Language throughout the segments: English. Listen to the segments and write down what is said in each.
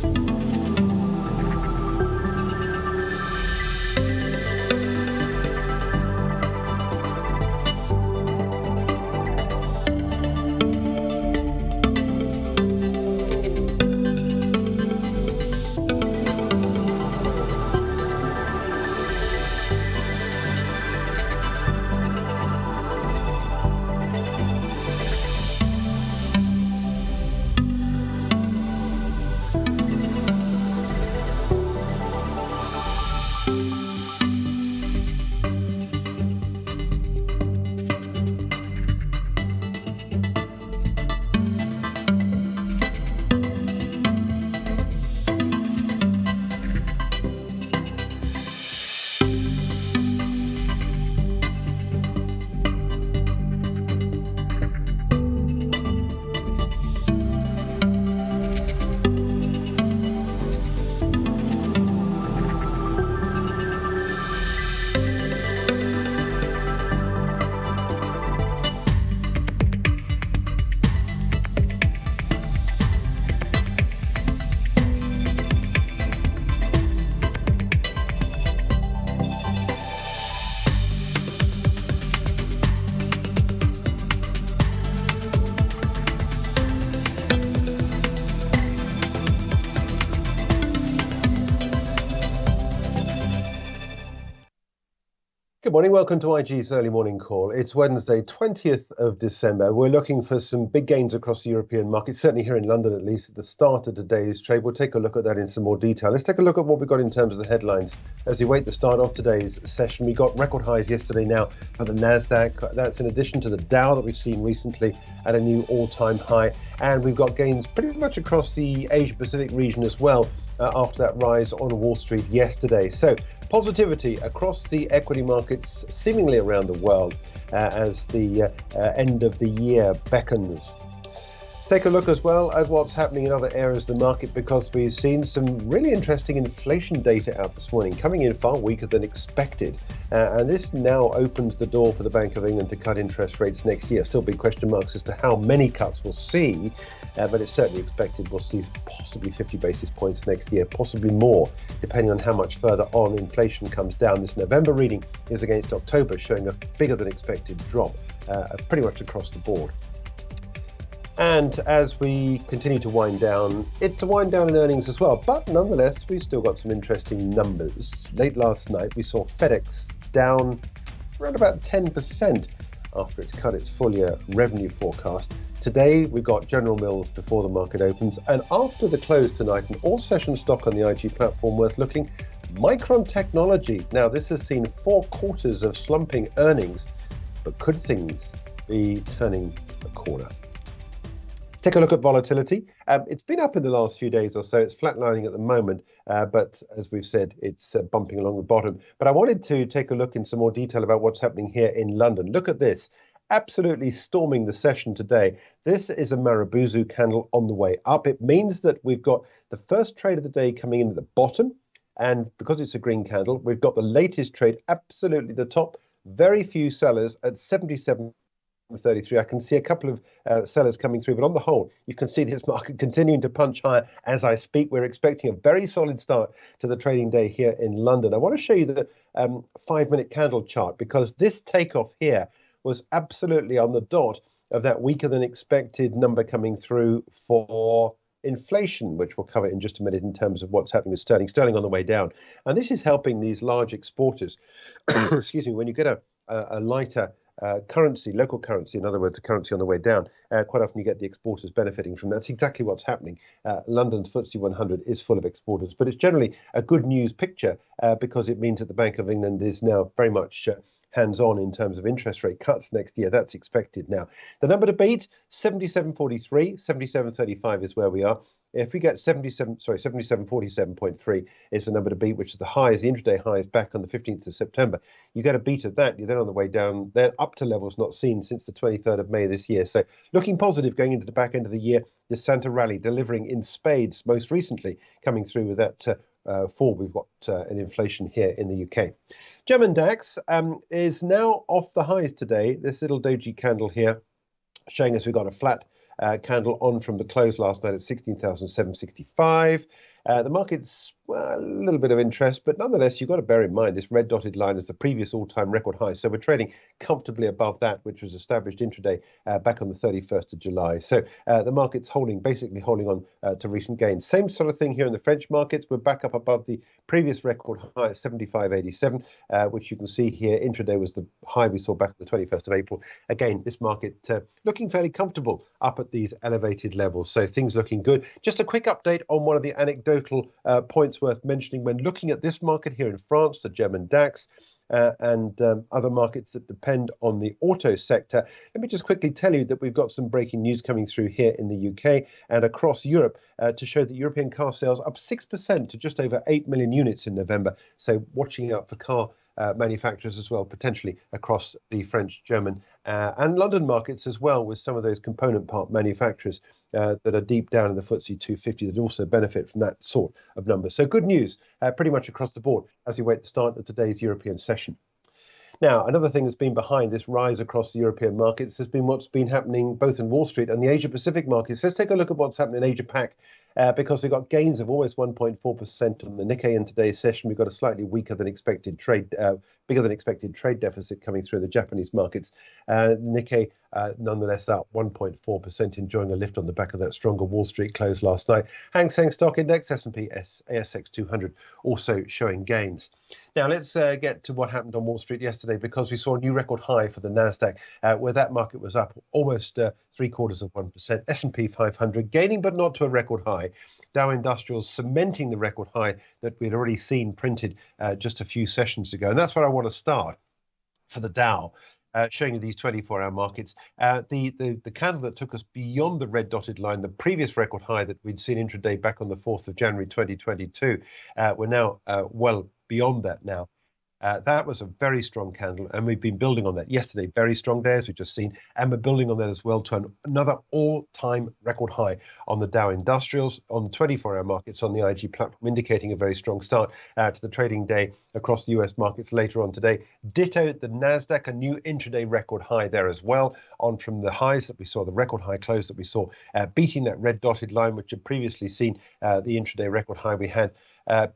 Good morning, welcome to IG's early morning call. It's Wednesday, 20th of December. We're looking for some big gains across the European market, certainly here in London at least at the start of today's trade. We'll take a look at that in some more detail. Let's take a look at what we've got in terms of the headlines. As we wait the start of today's session, we got record highs yesterday now for the Nasdaq. That's in addition to the Dow that we've seen recently at a new all-time high. And we've got gains pretty much across the Asia-Pacific region as well after that rise on Wall Street yesterday. So positivity across the equity markets seemingly around the world as the end of the year beckons. Let's take a look as well at what's happening in other areas of the market, because we've seen some really interesting inflation data out this morning, coming in far weaker than expected. And this now opens the door for the Bank of England to cut interest rates next year. Still big question marks as to how many cuts we'll see, but it's certainly expected we'll see possibly 50 basis points next year, possibly more, depending on how much further on inflation comes down. This November reading is against October, showing a bigger than expected drop pretty much across the board. And as we continue to wind down, it's a wind down in earnings as well. But nonetheless, we've still got some interesting numbers. Late last night, we saw FedEx down around about 10% after it's cut its full year revenue forecast. Today, we've got General Mills before the market opens. And after the close tonight, an all-session stock on the IG platform worth looking, Micron Technology. Now, this has seen 4 quarters of slumping earnings, but could things be turning a corner? Let's take a look at volatility. It's been up in the last few days or so. It's flatlining at the moment, but as we've said, it's bumping along the bottom. But I wanted to take a look in some more detail about what's happening here in London. Look at this. Absolutely storming the session today. This is a Marubozu candle on the way up. It means that we've got the first trade of the day coming in at the bottom. And because it's a green candle, we've got the latest trade absolutely the top. Very few sellers at 77.33. I can see a couple of sellers coming through, but on the whole, you can see this market continuing to punch higher as I speak. We're expecting a very solid start to the trading day here in London. I want to show you the 5-minute candle chart, because this takeoff here was absolutely on the dot of that weaker than expected number coming through for inflation, which we'll cover in just a minute in terms of what's happening with sterling. Sterling on the way down. And this is helping these large exporters. Excuse me, when you get a lighter currency, local currency, in other words, a currency on the way down, quite often you get the exporters benefiting from that. That's exactly what's happening. London's FTSE 100 is full of exporters, but it's generally a good news picture because it means that the Bank of England is now very much hands-on in terms of interest rate cuts next year. That's expected now. The number to beat, 77.43, 77.35 is where we are. If we get 77.47.3 is the number to beat, which is the highs, the intraday highs back on the 15th of September. You get a beat of that, you're then on the way down. They're up to levels not seen since the 23rd of May this year. So looking positive going into the back end of the year. The Santa rally delivering in spades, most recently coming through with that fall. We've got an inflation here in the UK. German DAX is now off the highs today. This little doji candle here showing us we've got a flat candle on from the close last night at 16,765. The market's a little bit of interest, but nonetheless, you've got to bear in mind this red dotted line is the previous all-time record high. So we're trading comfortably above that, which was established intraday back on the 31st of July. So the market's basically holding on to recent gains. Same sort of thing here in the French markets. We're back up above the previous record high at 75.87, which you can see here. Intraday was the high we saw back on the 21st of April. Again, this market looking fairly comfortable up at these elevated levels. So things looking good. Just a quick update on one of the anecdotal points worth mentioning when looking at this market here in France, the German DAX, and other markets that depend on the auto sector. Let me just quickly tell you that we've got some breaking news coming through here in the UK and across Europe to show that European car sales up 6% to just over 8 million units in November. So watching out for car manufacturers as well, potentially across the French, German and London markets as well, with some of those component part manufacturers that are deep down in the FTSE 250 that also benefit from that sort of number. So good news pretty much across the board as we wait the start of today's European session. Now, another thing that's been behind this rise across the European markets has been what's been happening both in Wall Street and the Asia Pacific markets. Let's take a look at what's happening in Asia Pac. Because we've got gains of almost 1.4% on the Nikkei in today's session. We've got a slightly bigger than expected trade deficit coming through the Japanese markets. Nikkei nonetheless up 1.4%, enjoying a lift on the back of that stronger Wall Street close last night. Hang Seng Stock Index, S&P ASX 200 also showing gains. Now let's get to what happened on Wall Street yesterday, because we saw a new record high for the Nasdaq, where that market was up almost 0.75%. S&P 500 gaining, but not to a record high. Dow Industrials cementing the record high that we'd already seen printed just a few sessions ago. And that's where I want to start for the Dow. Showing you these 24-hour markets. The candle that took us beyond the red dotted line, the previous record high that we'd seen intraday back on the 4th of January 2022, we're now well beyond that now. That was a very strong candle, and we've been building on that. Yesterday, very strong day, as we've just seen, and we're building on that as well to another all-time record high on the Dow Industrials, on the 24-hour markets, on the IG platform, indicating a very strong start to the trading day across the US markets later on today. Ditto the Nasdaq, a new intraday record high there as well, on from the highs that we saw, the record high close that we saw, beating that red dotted line, which had previously seen the intraday record high we had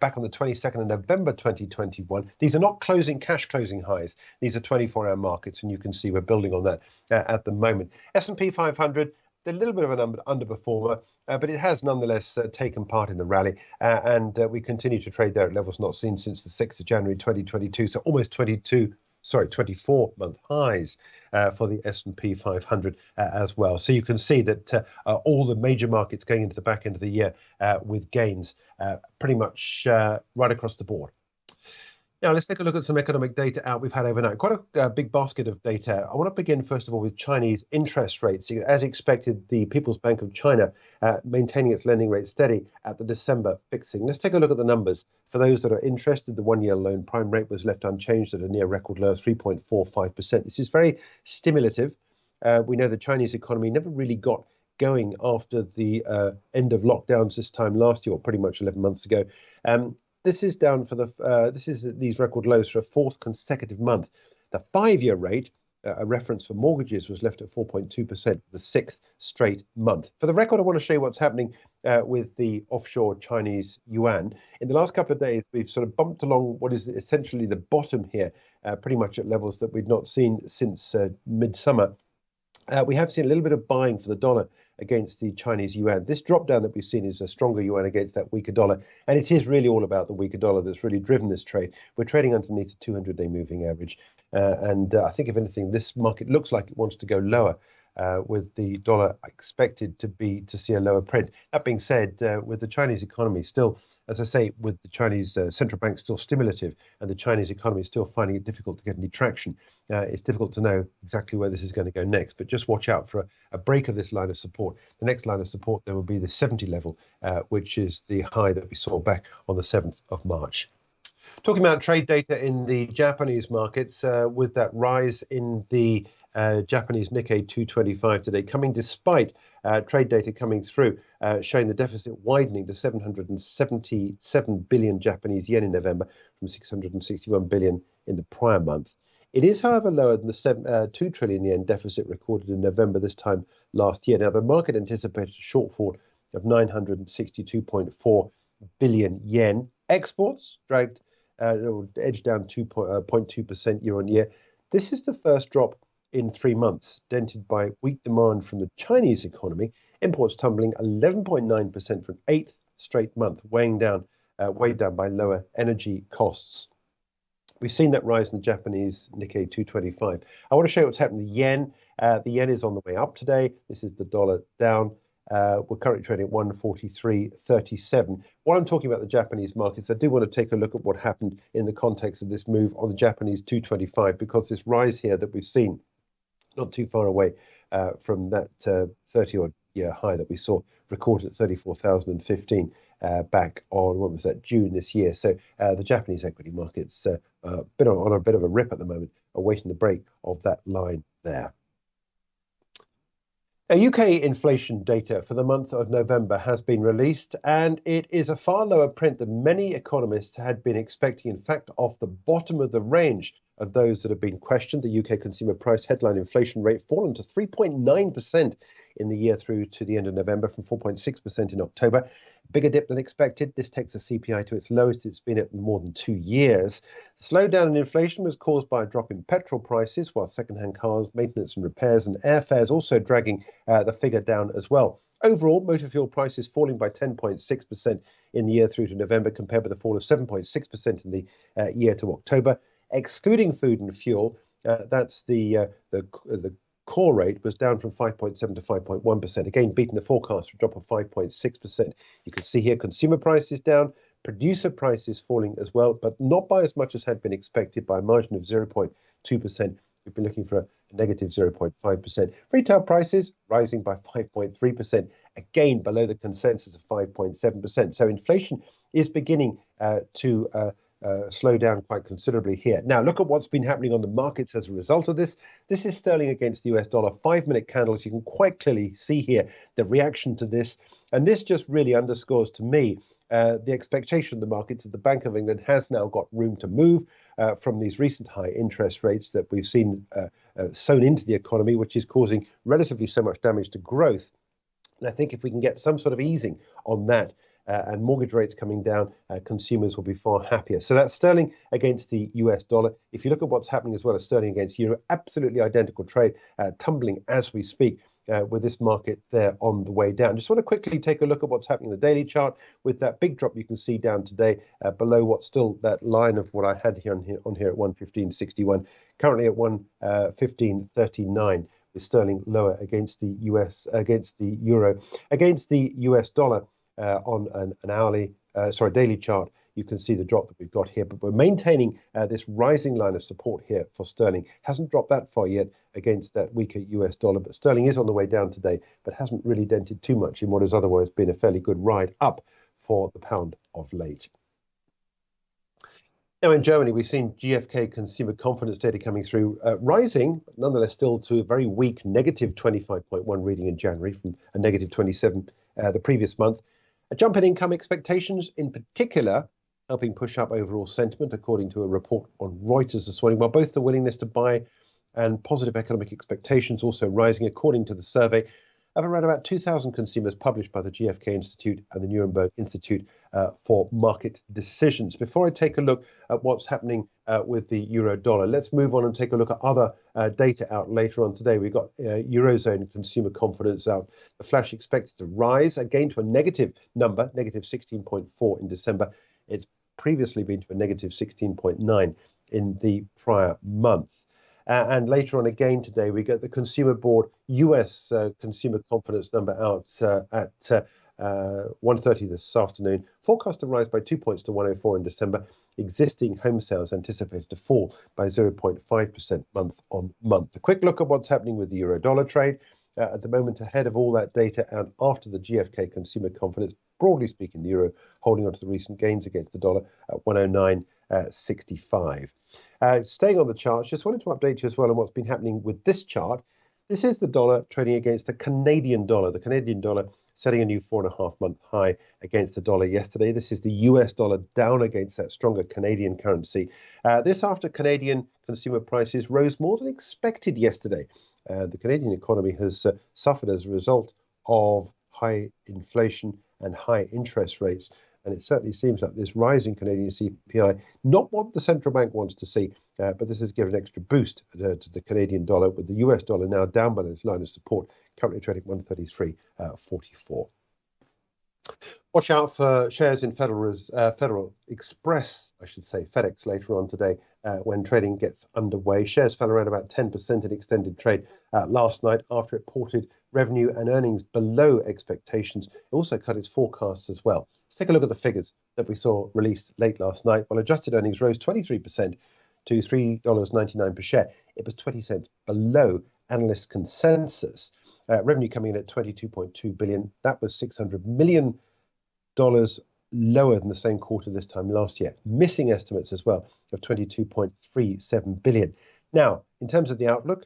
back on the 22nd of November 2021. These are not cash closing highs. These are 24-hour markets, and you can see we're building on that at the moment. S&P 500, a little bit of an underperformer, but it has nonetheless taken part in the rally, and we continue to trade there at levels not seen since the 6th of January 2022, so almost 24-month highs for the S&P 500 as well. So you can see that all the major markets going into the back end of the year with gains pretty much right across the board. Now, let's take a look at some economic data out we've had overnight. Quite a big basket of data. I want to begin, first of all, with Chinese interest rates. As expected, the People's Bank of China maintaining its lending rate steady at the December fixing. Let's take a look at the numbers. For those that are interested, the one-year loan prime rate was left unchanged at a near record low of 3.45%. This is very stimulative. We know the Chinese economy never really got going after the end of lockdowns this time last year, or pretty much 11 months ago. This is down for these record lows for a fourth consecutive month. The 5-year rate, a reference for mortgages, was left at 4.2% for the 6th straight month. For the record, I want to show you what's happening with the offshore Chinese yuan. In the last couple of days, we've sort of bumped along what is essentially the bottom here, pretty much at levels that we've not seen since midsummer. We have seen a little bit of buying for the dollar against the Chinese yuan. This drop down that we've seen is a stronger yuan against that weaker dollar, and it is really all about the weaker dollar that's really driven this trade. We're trading underneath the 200-day moving average, and I think if anything, this market looks like it wants to go lower, with the dollar expected to see a lower print. That being said, with the Chinese economy still, as I say, with the Chinese central bank still stimulative, and the Chinese economy still finding it difficult to get any traction, it's difficult to know exactly where this is going to go next. But just watch out for a break of this line of support. The next line of support there will be the 70 level, which is the high that we saw back on the 7th of March. Talking about trade data in the Japanese markets, with that rise in the Japanese Nikkei 225 today, coming despite trade data coming through, showing the deficit widening to 777 billion Japanese yen in November from 661 billion in the prior month. It is, however, lower than the 2 trillion yen deficit recorded in November this time last year. Now, the market anticipated a shortfall of 962.4 billion yen. Exports dragged, edged down 2.2% year on year. This is the first drop in 3 months, dented by weak demand from the Chinese economy. Imports tumbling 11.9% for an 8th straight month, weighed down by lower energy costs. We've seen that rise in the Japanese Nikkei 225. I want to show you what's happened to the yen. The yen is on the way up today. This is the dollar down. We're currently trading at 143.37. While I'm talking about the Japanese markets, I do want to take a look at what happened in the context of this move on the Japanese 225, because this rise here that we've seen, not too far away from that 30-odd year high that we saw recorded at 34,015 back on, what was that, June this year. So the Japanese equity markets been on a bit of a rip at the moment, awaiting the break of that line there. Now, UK inflation data for the month of November has been released, and it is a far lower print than many economists had been expecting. In fact, off the bottom of the range of those that have been questioned, the UK consumer price headline inflation rate fallen to 3.9% in the year through to the end of November from 4.6% in October. Bigger dip than expected. This takes the CPI to its lowest it's been at more than 2 years. The slowdown in inflation was caused by a drop in petrol prices, while second-hand cars, maintenance and repairs and airfares also dragging the figure down as well. Overall, motor fuel prices falling by 10.6% in the year through to November, compared with a fall of 7.6% in the year to October. Excluding food and fuel, that's the core rate was down from 5.7 to 5.1%, again beating the forecast for a drop of 5.6%. You can see here consumer prices down, producer prices falling as well, but not by as much as had been expected, by a margin of 0.2%. We've been looking for a negative 0.5%. Retail prices rising by 5.3%, again below the consensus of 5.7%. So inflation is beginning to slow down quite considerably here. Now, look at what's been happening on the markets as a result of this. This is sterling against the US dollar, 5-minute candles. You can quite clearly see here the reaction to this. And this just really underscores to me the expectation of the markets that the Bank of England has now got room to move from these recent high interest rates that we've seen sown into the economy, which is causing relatively so much damage to growth. And I think if we can get some sort of easing on that, and mortgage rates coming down, consumers will be far happier. So that's sterling against the US dollar. If you look at what's happening as well as sterling against euro, absolutely identical trade, tumbling as we speak, with this market there on the way down. Just want to quickly take a look at what's happening in the daily chart with that big drop you can see down today below what's still that line of what I had here on here at 115.61, currently at 115.39. With sterling lower against the US, against the euro, against the US dollar. On an daily chart, you can see the drop that we've got here, but we're maintaining this rising line of support here for sterling. Hasn't dropped that far yet against that weaker US dollar, but sterling is on the way down today, but hasn't really dented too much in what has otherwise been a fairly good ride up for the pound of late. Now, in Germany, we've seen GfK consumer confidence data coming through, rising, but nonetheless still to a very weak negative 25.1 reading in January from a negative 27 the previous month. A jump in income expectations, in particular, helping push up overall sentiment, according to a report on Reuters this morning, while both the willingness to buy and positive economic expectations also rising, according to the survey of around about 2,000 consumers published by the GfK Institute and the Nuremberg Institute for Market Decisions. Before I take a look at what's happening with the euro dollar, let's move on and take a look at other data out later on today. We've got Eurozone consumer confidence out. The flash expected to rise again to a negative number, negative 16.4 in December. It's previously been to a negative 16.9 in the prior month. And later on again today, we get the Consumer Board US consumer confidence number out at 1:30 this afternoon. Forecast to rise by 2 points to 104 in December. Existing home sales anticipated to fall by 0.5% month on month. A quick look at what's happening with the euro dollar trade. At the moment, ahead of all that data and after the GfK consumer confidence, broadly speaking, the euro holding on to the recent gains against the dollar at 109.65. Staying on the charts, just wanted to update you as well on what's been happening with this chart. This is the dollar trading against the Canadian dollar. The Canadian dollar setting a new 4.5-month high against the dollar yesterday. This is the US dollar down against that stronger Canadian currency. This after Canadian consumer prices rose more than expected yesterday. The Canadian economy has suffered as a result of high inflation and high interest rates. And it certainly seems like this rising Canadian CPI, not what the central bank wants to see, but this has given an extra boost to the Canadian dollar, with the US dollar now down by this line of support, currently trading 133.44. Watch out for shares in Federal Express, I should say, FedEx later on today when trading gets underway. Shares fell around about 10% in extended trade last night after it ported revenue and earnings below expectations. It also cut its forecasts as well. Let's take a look at the figures that we saw released late last night. Well, adjusted earnings rose 23% to $3.99 per share. It was 20 cents below analyst consensus. Revenue coming in at $22.2 billion. That was $600 million lower than the same quarter this time last year. Missing estimates as well of $22.37 billion. Now, in terms of the outlook,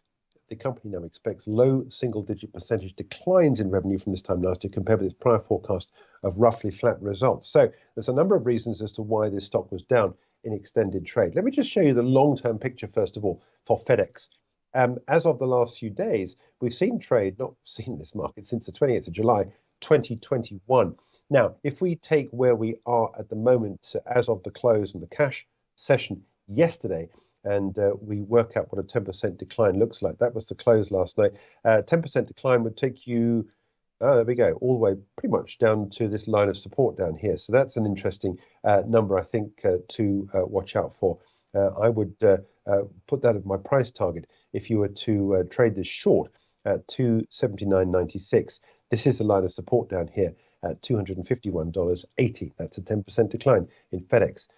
the company now expects low single-digit percentage declines in revenue from this time last year compared with its prior forecast of roughly flat results. So there's a number of reasons as to why this stock was down in extended trade. Let me just show you the long-term picture, first of all, for FedEx. As of the last few days, we've seen trade, not seen this market since the 28th of July, 2021. Now, if we take where we are at the moment as of the close and the cash session yesterday, and we work out what a 10% decline looks like. That was the close last night. 10% decline would take you, there we go, all the way pretty much down to this line of support down here. So that's an interesting number, I think, to watch out for. I would put that as my price target if you were to trade this short at 279.96. This is the line of support down here at $251.80. That's a 10% decline in FedEx,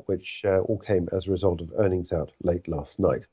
which all came as a result of earnings out late last night.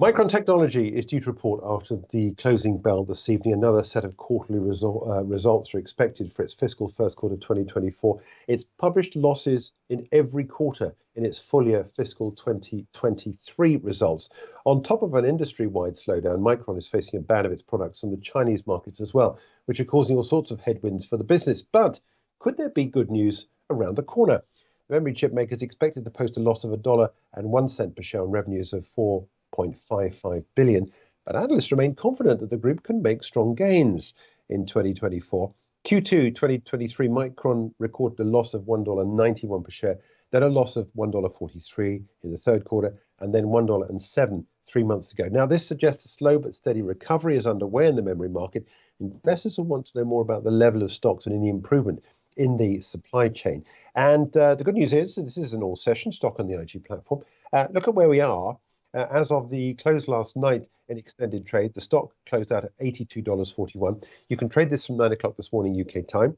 Micron Technology is due to report after the closing bell this evening. Another set of quarterly results are expected for its fiscal first quarter 2024. It's published losses in every quarter in its full year fiscal 2023 results. On top of an industry-wide slowdown, Micron is facing a ban of its products on the Chinese markets as well, which are causing all sorts of headwinds for the business. But could there be good news around the corner? The memory chip maker is expected to post a loss of $1.01 per share on revenues of $4.55 billion, but analysts remain confident that the group can make strong gains in 2024. Q2 2023, Micron recorded a loss of $1.91 per share, then a loss of $1.43 in the third quarter, and then $1.07 3 months ago. Now, this suggests a slow but steady recovery is underway in the memory market. Investors will want to know more about the level of stocks and any improvement in the supply chain. And the good news is, this is an all-session stock on the IG platform. Look at where we are. As of the close last night in extended trade, the stock closed out at $82.41. You can trade this from 9 o'clock this morning UK time,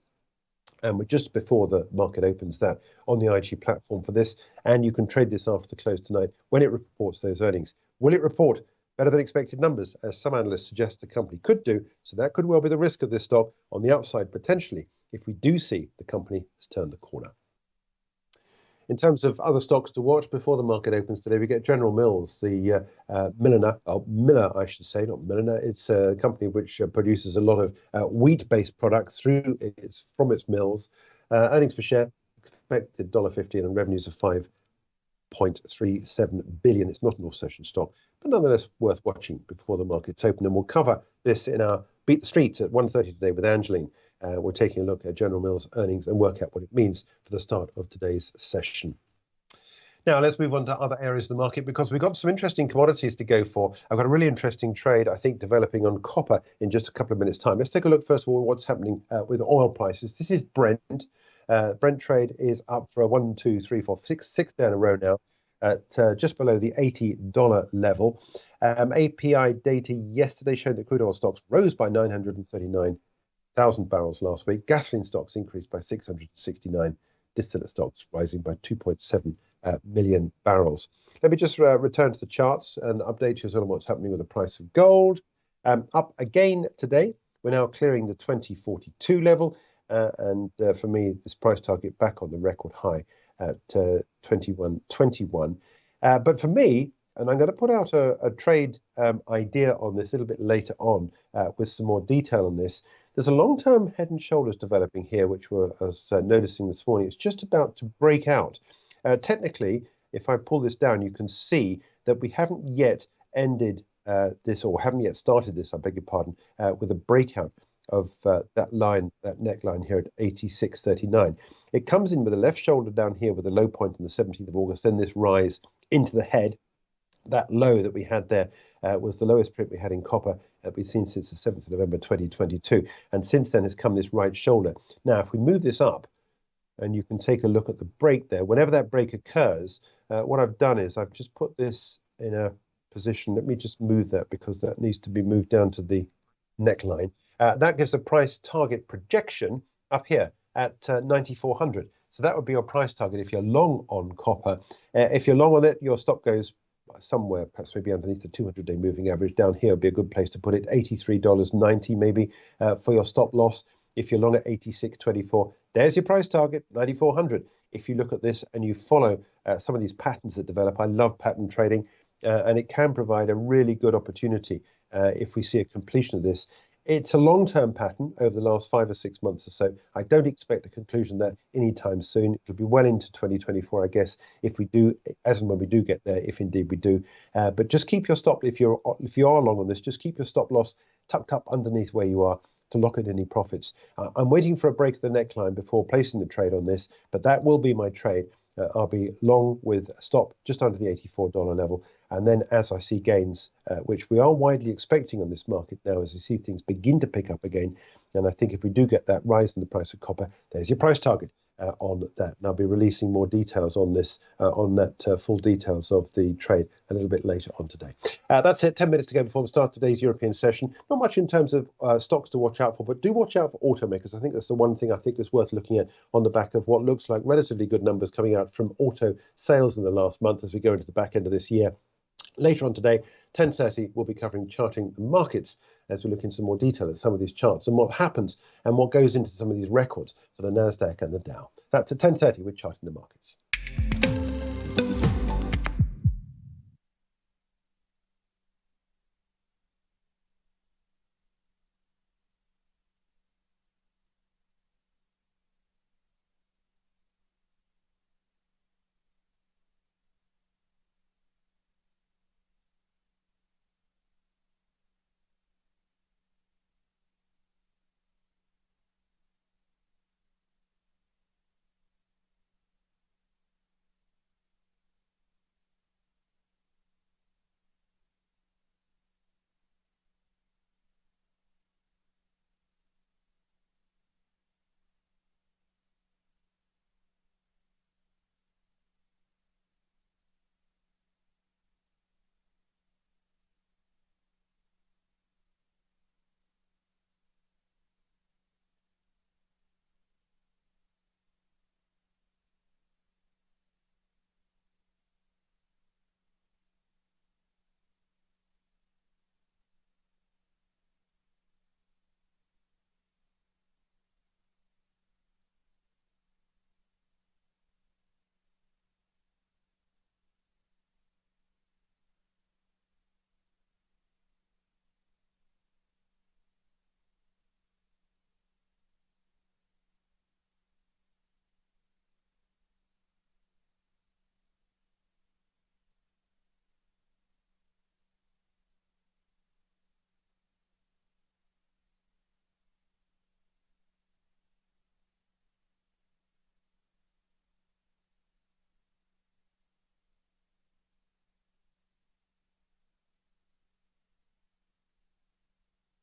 and we're just before the market opens that on the IG platform for this. And you can trade this after the close tonight when it reports those earnings. Will it report better than expected numbers, as some analysts suggest the company could do? So that could well be the risk of this stock on the upside potentially if we do see the company has turned the corner. In terms of other stocks to watch before the market opens today, we get General Mills, the Miller, I should say, not Milliner. It's a company which produces a lot of wheat-based products from its mills. Earnings per share expected $1.15 and revenues of $5.37 billion. It's not an all-session stock, but nonetheless worth watching before the markets open. And we'll cover this in our Beat the Street at 1:30 today with Angeline. We're taking a look at General Mills earnings and work out what it means for the start of today's session. Now, let's move on to other areas of the market because we've got some interesting commodities to go for. I've got a really interesting trade, I think, developing on copper in just a couple of minutes' time. Let's take a look, first of all, at what's happening with oil prices. This is Brent. Brent trade is up for a 1, 2, 3, 4, 6 day in a row now at just below the $80 level. API data yesterday showed that crude oil stocks rose by 939,000 barrels last week. Gasoline stocks increased by 669. Distillate stocks rising by 2.7 million barrels. Let me just return to the charts and update you on what's happening with the price of gold. Up again today. We're now clearing the 2042 level. And for me, this price target back on the record high at 21.21. But for me, And I'm going to put out a trade idea on this a little bit later on with some more detail on this. There's a long-term head and shoulders developing here, which I was noticing this morning. It's just about to break out. Technically, if I pull this down, you can see that we haven't yet ended this, or haven't yet started this, I beg your pardon, with a breakout of that line, that neckline here at 86.39. It comes in with a left shoulder down here with a low point on the 17th of August, then this rise into the head. That low that we had there was the lowest print we had in copper that we've seen since the 7th of November 2022. And since then has come this right shoulder. Now, if we move this up, and you can take a look at the break there, whenever that break occurs, what I've done is I've just put this in a position. Let me just move that because that needs to be moved down to the neckline. That gives a price target projection up here at 9,400. So that would be your price target if you're long on copper. If you're long on it, your stop goes somewhere, perhaps maybe underneath the 200-day moving average. Down here would be a good place to put it, $83.90 maybe for your stop loss. If you're long at 86.24, there's your price target, 9,400. If you look at this and you follow some of these patterns that develop, I love pattern trading, and it can provide a really good opportunity if we see a completion of this. It's a long-term pattern over the last 5 or 6 months or so. I don't expect a conclusion that anytime soon. It'll be well into 2024, I guess, if we do, as and when we do get there, if indeed we do. But just keep your stop, if you are long on this, just keep your stop loss tucked up underneath where you are to lock in any profits. I'm waiting for a break of the neckline before placing the trade on this, but that will be my trade. I'll be long with a stop just under the $84 level. And then as I see gains, which we are widely expecting on this market now, as we see things begin to pick up again. And I think if we do get that rise in the price of copper, there's your price target on that. And I'll be releasing more details on this, on that full details of the trade a little bit later on today. That's it, 10 minutes to go before the start of today's European session. Not much in terms of stocks to watch out for, but do watch out for automakers. I think that's the one thing I think is worth looking at on the back of what looks like relatively good numbers coming out from auto sales in the last month as we go into the back end of this year. Later on today, 10:30, we'll be covering charting the markets as we look into some more detail at some of these charts and what happens and what goes into some of these records for the Nasdaq and the Dow. That's at 10:30, we're charting the markets.